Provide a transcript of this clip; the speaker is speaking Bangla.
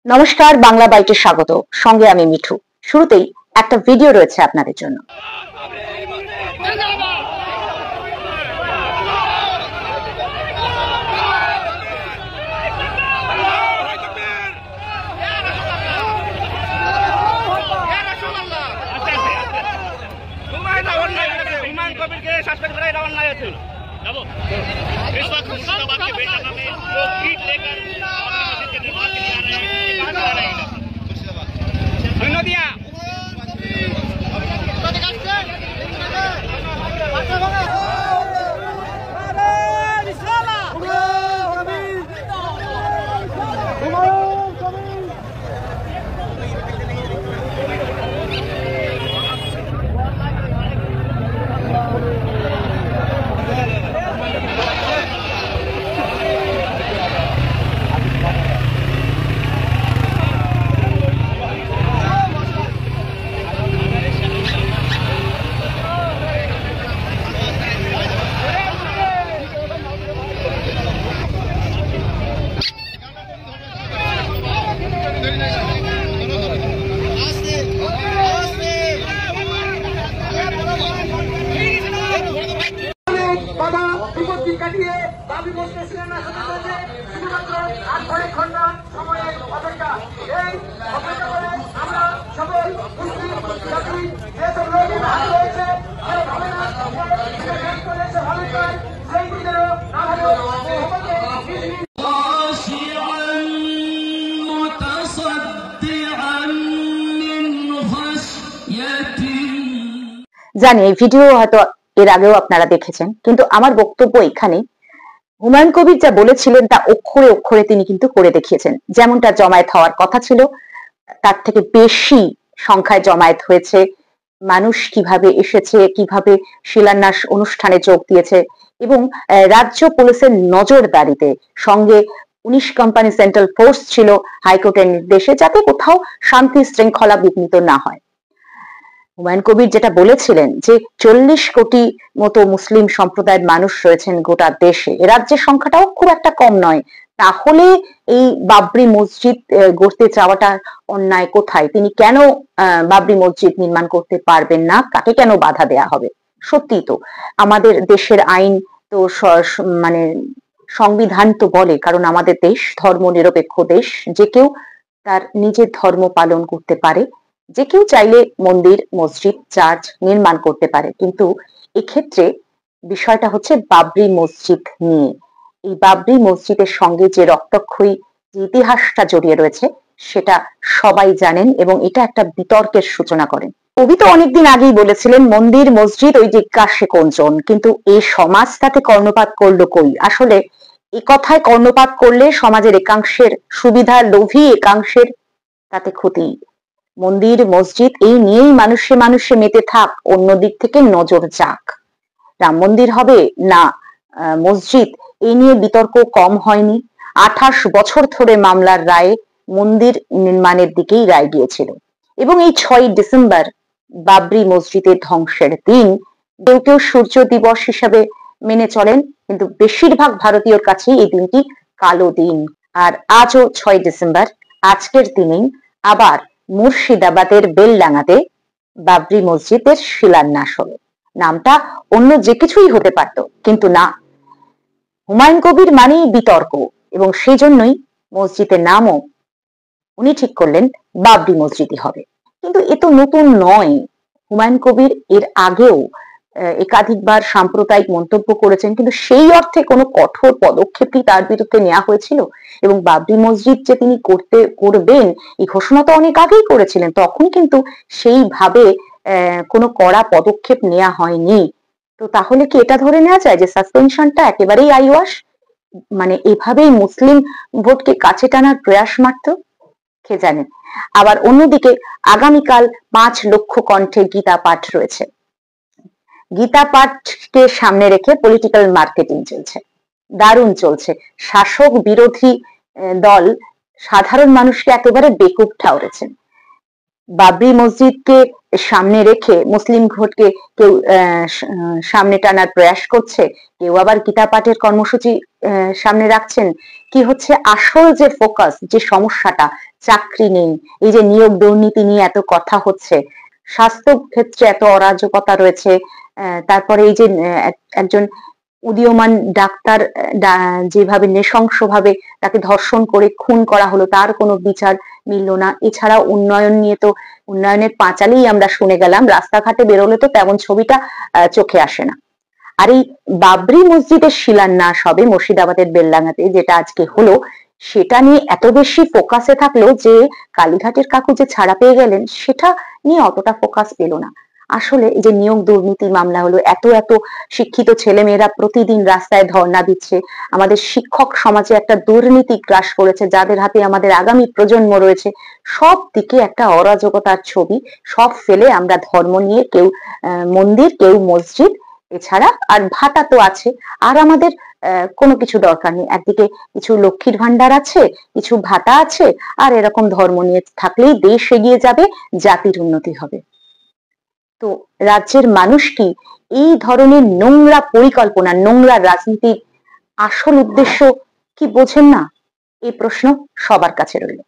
নমস্কার, বাংলা বাইটে স্বাগত। সঙ্গে আমি মিঠু। শুরুতেই একটা ভিডিও রয়েছে আপনাদের জন্য। জানি এই ভিডিও হয়তো এর আগেও আপনারা দেখেছেন, কিন্তু আমার বক্তব্য এখানে হুমায়ুন কবির যা বলেছিলেন তা অক্ষরে অক্ষরে তিনি কিন্তু করে দেখিয়েছেন। যেমনটা জমায়েত হওয়ার কথা ছিল তার থেকে বেশি সংখ্যায় জমায়েত হয়েছে। মানুষ কিভাবে এসেছে, কিভাবে শিলান্যাস অনুষ্ঠানে যোগ দিয়েছে এবং রাজ্য পুলিশের নজরদারিতে সঙ্গে 19 কোম্পানি সেন্ট্রাল ফোর্স ছিল হাইকোর্টের নির্দেশে, যাতে কোথাও শান্তি শৃঙ্খলা বিঘ্নিত না হয়। হুমায়ুন কবির যেটা বলেছিলেন যে 40 কোটি মতো মুসলিম সম্প্রদায়ের মানুষ রয়েছেন গোটা দেশে, রাজ্যের সংখ্যাটাও খুব একটা কম নয়, তাহলে এই বাবরি মসজিদ গড়তে চাওয়াটা অন্যায় কোথায়? তিনি কেন বাবরি মসজিদ নির্মাণ করতে পারবেন না? কাকে কেন বাধা দেয়া হবে? সত্যি তো আমাদের দেশের আইন তো মানে সংবিধান তো বলে, কারণ আমাদের দেশ ধর্ম নিরপেক্ষ দেশ, যে কেউ তার নিজের ধর্ম পালন করতে পারে, যে কেউ চাইলে মন্দির, মসজিদ, চার্চ নির্মাণ করতে পারে। কিন্তু এক্ষেত্রে বিষয়টা হচ্ছে বাবরি মসজিদ নিয়ে। এই বাবরি মসজিদের সঙ্গে যে রক্তক্ষয়ী যে ইতিহাসটা জড়িয়ে রয়েছে সেটা সবাই জানেন এবং এটা একটা বিতর্কের সূচনা করেন। কবি তো অনেকদিন আগেই বলেছিলেন মন্দির মসজিদ ওই জিজ্ঞাসে কোনজন, কিন্তু এই সমাজ তাতে কর্ণপাত করলো কই? আসলে এই কথায় কর্ণপাত করলে সমাজের একাংশের সুবিধা, লোভী একাংশের তাতে ক্ষতি। মন্দির মসজিদ এই নিয়েই মানুষে মানুষে মেতে থাক, অন্য দিক থেকে নজর যাক। রাম মন্দির হবে না মসজিদ, এই নিয়ে বিতর্ক কম হয়নি। 28 বছর ধরে মামলার রায়ে মন্দির নির্মাণের দিকেই রায় গিয়েছিল এবং এই 6 ডিসেম্বর বাবরি মসজিদের ধ্বংসের দিন। কেউ কেউ সূর্য দিবস হিসাবে মেনে চলেন, কিন্তু বেশিরভাগ ভারতীয়র কাছে এই দিনটি কালো দিন। আর আজও 6 ডিসেম্বর, আজকের দিনেই আবার মুর্শিদাবাদের বেলডাঙ্গাতে বাবরি মসজিদের শিলান্যাস হলো। নামটা অন্য যে কিছুই হতে পারত, কিন্তু না, হুমায়ুন কবির মানেই বিতর্ক এবং সেই জন্যই মসজিদের নামও উনি ঠিক করলেন বাবরি মসজিদই হবে। কিন্তু এ তো নতুন নয়, হুমায়ুন কবির এর আগেও একাধিকবার সাম্প্রদায়িক মন্তব্য করেছেন, কিন্তু সেই অর্থে কোনো কঠোর পদক্ষেপই তার বিরুদ্ধে নেওয়া হয়েছিল এবং বাবরি মসজিদ যে তিনি করবেন এই ঘোষণা তো অনেক আগেই করেছিলেন, তখন কিন্তু সেইভাবে কোনো কড়া পদক্ষেপ নেওয়া হয়নি। তো তাহলে কি এটা ধরে নেওয়া যায় যে সাসপেনশনটা একেবারেই আইওয়াস, মানে এভাবেই মুসলিম ভোটকে কাছে টানার প্রয়াস মাত্র? কে জানে। আবার অন্যদিকে আগামীকাল 5 লক্ষ কণ্ঠে গীতা পাঠ রয়েছে। গীতা পাঠকে সামনে রেখে পলিটিক্যাল মার্কেটিং চলছে, দারুণ চলছে। শাসক বিরোধী দল সাধারণ মানুষকে একেবারে বেকুব ঠাউরেছেন। বাবরি মসজিদকে সামনে রেখে মুসলিম ভোটকে কেউ সামনে টানার প্রয়াস করছে, কেউ আবার গীতা পাঠের কর্মসূচি সামনে রাখছেন, কি হচ্ছে আসল যে ফোকাস, যে সমস্যাটা, চাকরি নেই, এই যে নিয়োগ দুর্নীতি নিয়ে এত কথা হচ্ছে, স্বাস্থ্য ক্ষেত্রে এত অরাজকতা রয়েছে, তারপরে এই যে একজন উদীয়মান ডাক্তার যেভাবে নৃশংসভাবে তাকে ধর্ষণ করে খুন করা হলো, তার কোনো বিচার মিলল না। এছাড়া উন্নয়ন নিয়ে তো উন্নয়নের পাঁচালেই আমরা শুনে গেলাম, রাস্তাঘাটে বেরোলে তো তেমন ছবিটা চোখে আসে না। আর এই বাবরি মসজিদের শিলান্যাস হবে মুর্শিদাবাদের বেলডাঙ্গাতে, যেটা আজকে হলো, সেটা নিয়ে এত বেশি ফোকাসে থাকলো যে কালীঘাটের কাকু যে ছাড়া পেয়ে গেলেন সেটা নিয়ে অতটা ফোকাস পেল না। আসলে এই যে নিয়োগ দুর্নীতি মামলা হলো, এত এত শিক্ষিত ছেলেমেয়েরা প্রতিদিন রাস্তায় ধর্ণা দিচ্ছে, আমাদের শিক্ষক সমাজে একটা দুর্নীতি গ্রাস করেছে, যাদের হাতে আমাদের আগামী প্রজন্ম রয়েছে, সব দিকে একটা অরাজকতার ছবি। সব ফেলে আমরা ধর্ম নিয়ে, কেউ মন্দির, কেউ মসজিদ, এছাড়া আর ভাতা তো আছে, আর আমাদের কোনো কিছু দরকার নেই। একদিকে কিছু লক্ষ্মীর ভান্ডার আছে, কিছু ভাতা আছে, আর এরকম ধর্ম নিয়ে থাকলেই দেশ এগিয়ে যাবে, জাতির উন্নতি হবে। তো রাজ্যের মানুষ কি এই ধরনের নোংরা পরিকল্পনা, নোংরা রাজনীতির আসল উদ্দেশ্য কি বোঝেন না? এই প্রশ্ন সবার কাছে রইল।